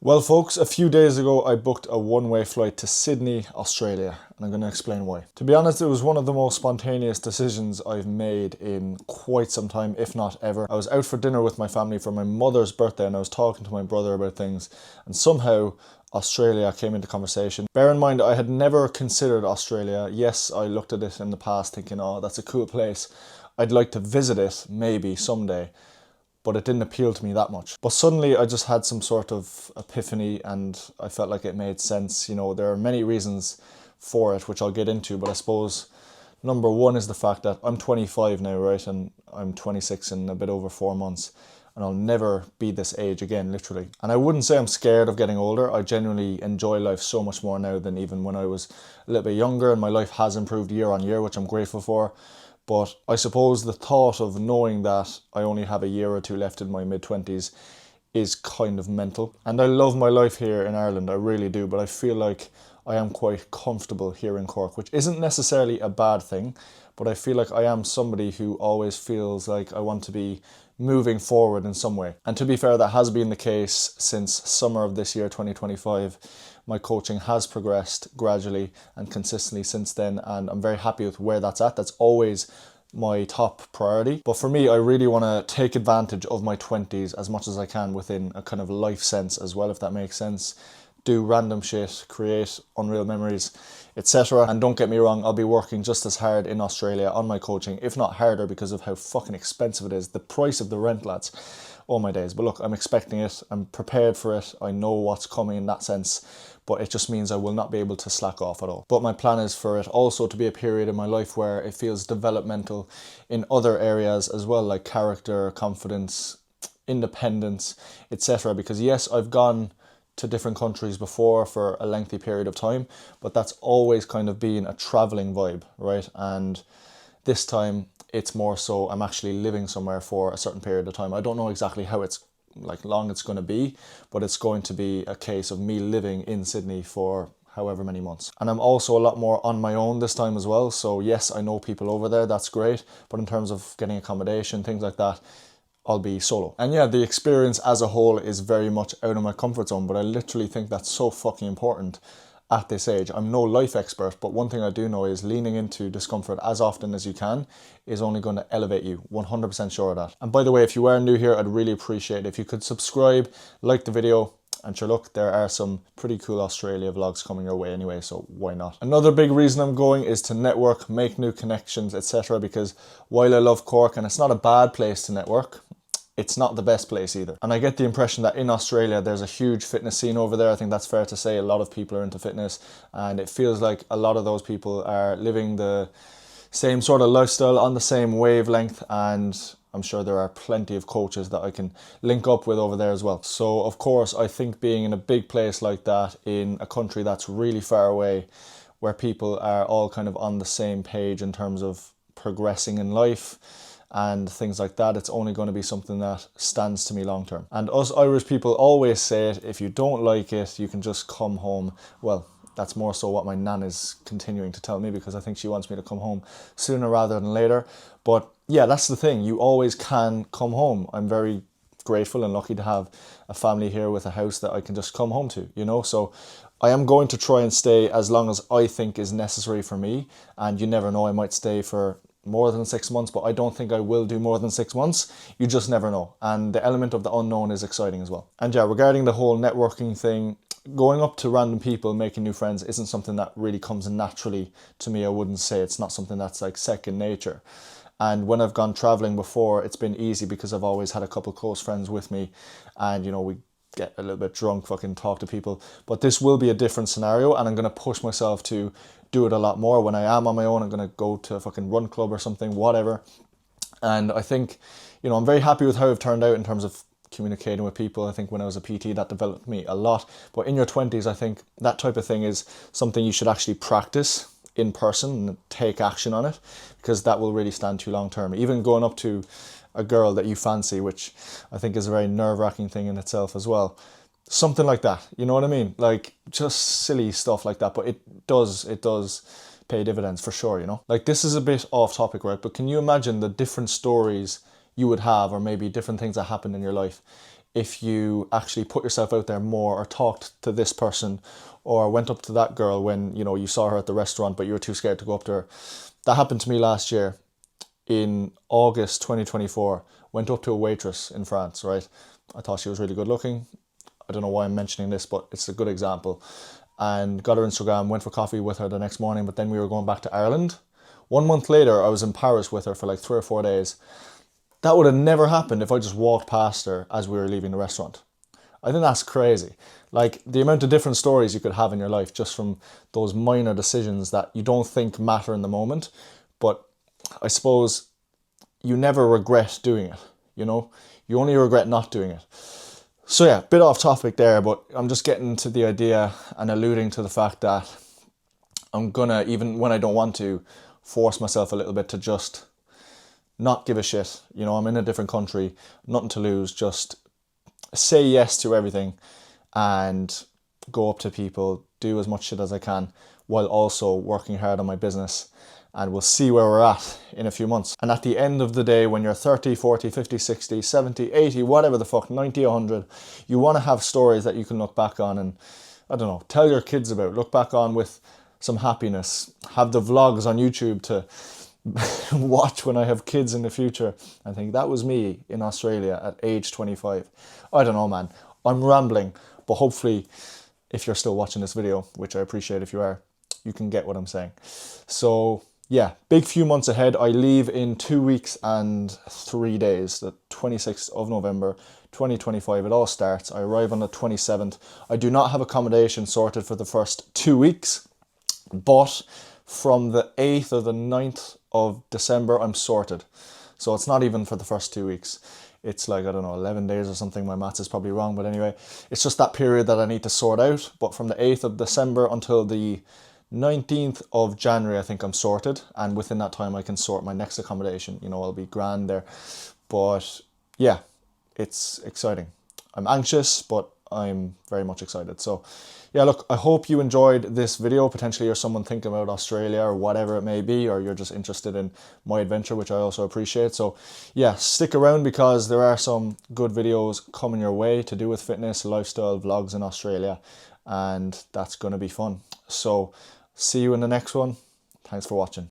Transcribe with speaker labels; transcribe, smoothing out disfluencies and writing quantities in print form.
Speaker 1: Well, folks, a few days ago I booked a one-way flight to Sydney, Australia, and I'm going to explain why. To be honest, it was one of the most spontaneous decisions I've made in quite some time, if not ever. I was out for dinner with my family for my mother's birthday and I was talking to my brother about things, and somehow Australia came into conversation. Bear in mind, I had never considered Australia. Yes, I looked at it in the past thinking, oh, that's a cool place. I'd like to visit it, maybe someday. But it didn't appeal to me that much. But suddenly I just had some sort of epiphany and I felt like it made sense. You know, there are many reasons for it, which I'll get into, but I suppose number one is the fact that I'm 25 now, right? And I'm 26 in a bit over 4 months. And I'll never be this age again, literally. And I wouldn't say I'm scared of getting older. I genuinely enjoy life so much more now than even when I was a little bit younger, and my life has improved year on year, which I'm grateful for. But I suppose the thought of knowing that I only have a year or two left in my mid-20s is kind of mental. And I love my life here in Ireland, I really do, but I feel like I am quite comfortable here in Cork, which isn't necessarily a bad thing, but I feel like I am somebody who always feels like I want to be moving forward in some way. And to be fair, that has been the case since summer of this year, 2025. My coaching has progressed gradually and consistently since then, and I'm very happy with where that's at. That's always my top priority. But for me, I really want to take advantage of my 20s as much as I can within a kind of life sense as well, if that makes sense. Do random shit, create unreal memories, etc. And don't get me wrong, I'll be working just as hard in Australia on my coaching, if not harder, because of how fucking expensive it is. The price of the rent, lads. Oh my days. But look, I'm expecting it. I'm prepared for it. I know what's coming in that sense. But it just means I will not be able to slack off at all. But my plan is for it also to be a period in my life where it feels developmental in other areas as well, like character, confidence, independence, etc. Because yes, I've gone to different countries before for a lengthy period of time, but that's always kind of been a traveling vibe, right? And this time it's more so I'm actually living somewhere for a certain period of time. I don't know exactly how it's long it's going to be, but it's going to be a case of me living in Sydney for however many months. And I'm also a lot more on my own this time as well. So yes, I know people over there, that's great, but in terms of getting accommodation, things like that, I'll be solo. And yeah, the experience as a whole is very much out of my comfort zone, but I literally think that's so fucking important at this age. I'm no life expert, but one thing I do know is leaning into discomfort as often as you can is only going to elevate you. 100% sure of that. And by the way, if you are new here, I'd really appreciate it if you could subscribe, like the video, and sure, look, there are some pretty cool Australia vlogs coming your way anyway, so why not? Another big reason I'm going is to network, make new connections, etc. Because while I love Cork, and it's not a bad place to network, it's not the best place either. And I get the impression that in Australia, there's a huge fitness scene over there. I think that's fair to say. A lot of people are into fitness, and it feels like a lot of those people are living the same sort of lifestyle on the same wavelength, and I'm sure there are plenty of coaches that I can link up with over there as well. So of course, I think being in a big place like that, in a country that's really far away, where people are all kind of on the same page in terms of progressing in life and things like that, it's only going to be something that stands to me long term. And us Irish people always say it, if you don't like it, you can just come home. Well, that's more so what my nan is continuing to tell me, because I think she wants me to come home sooner rather than later. But yeah, that's the thing. You always can come home. I'm very grateful and lucky to have a family here with a house that I can just come home to, you know? So I am going to try and stay as long as I think is necessary for me. And you never know, I might stay for more than 6 months, but I don't think I will do more than 6 months. You just never know. And the element of the unknown is exciting as well. And yeah, regarding the whole networking thing, going up to random people, making new friends isn't something that really comes naturally to me. I wouldn't say it's not something that's like second nature. And when I've gone traveling before, it's been easy because I've always had a couple close friends with me, and you know, we get a little bit drunk, fucking talk to people. But this will be a different scenario, and I'm going to push myself to do it a lot more. When I am on my own, I'm going to go to a fucking run club or something, whatever. And I think, you know, I'm very happy with how I've turned out in terms of communicating with people. I think when I was a PT, that developed me a lot. But in your 20s, I think that type of thing is something you should actually practice in person and take action on it, because that will really stand to you long term. Even going up to a girl that you fancy, which I think is a very nerve-wracking thing in itself as well. Something like that, you know what I mean? Like just silly stuff like that, but it does pay dividends for sure, you know? Like this is a bit off topic, right? But can you imagine the different stories you would have, or maybe different things that happened in your life if you actually put yourself out there more, or talked to this person, or went up to that girl when, you know, you saw her at the restaurant but you were too scared to go up to her. That happened to me last year in August 2024. Went up to a waitress in France, right? I thought she was really good looking. I don't know why I'm mentioning this, but it's a good example. And got her Instagram, went for coffee with her the next morning, but then we were going back to Ireland. 1 month later, I was in Paris with her for like 3 or 4 days. That would have never happened if I just walked past her as we were leaving the restaurant. I think that's crazy. Like, the amount of different stories you could have in your life just from those minor decisions that you don't think matter in the moment, but I suppose you never regret doing it, you know? You only regret not doing it. So yeah, bit off topic there, but I'm just getting to the idea and alluding to the fact that I'm gonna, even when I don't want to, force myself a little bit to just not give a shit. You know, I'm in a different country, nothing to lose, just say yes to everything and go up to people, do as much shit as I can while also working hard on my business. And we'll see where we're at in a few months. And at the end of the day, when you're 30, 40, 50, 60, 70, 80, whatever the fuck, 90, 100, you want to have stories that you can look back on and, I don't know, tell your kids about, look back on with some happiness, have the vlogs on YouTube to watch when I have kids in the future. I think that was me in Australia at age 25. I don't know, man. I'm rambling, but hopefully if you're still watching this video, which I appreciate if you are, you can get what I'm saying. So yeah, big few months ahead. I leave in 2 weeks and 3 days, the 26th of November, 2025. It all starts. I arrive on the 27th. I do not have accommodation sorted for the first 2 weeks, but from the 8th or the 9th of December, I'm sorted. So it's not even for the first 2 weeks. It's like, I don't know, 11 days or something. My maths is probably wrong, but anyway, it's just that period that I need to sort out. But from the 8th of December until the 19th of January, I think I'm sorted. And within that time, I can sort my next accommodation. You know, I'll be grand there. But yeah, it's exciting. I'm anxious, but I'm very much excited. So yeah, look, I hope you enjoyed this video. Potentially you're someone thinking about Australia or whatever it may be, or you're just interested in my adventure, which I also appreciate. So yeah, stick around because there are some good videos coming your way to do with fitness, lifestyle, vlogs in Australia, and that's going to be fun. So see you in the next one. Thanks for watching.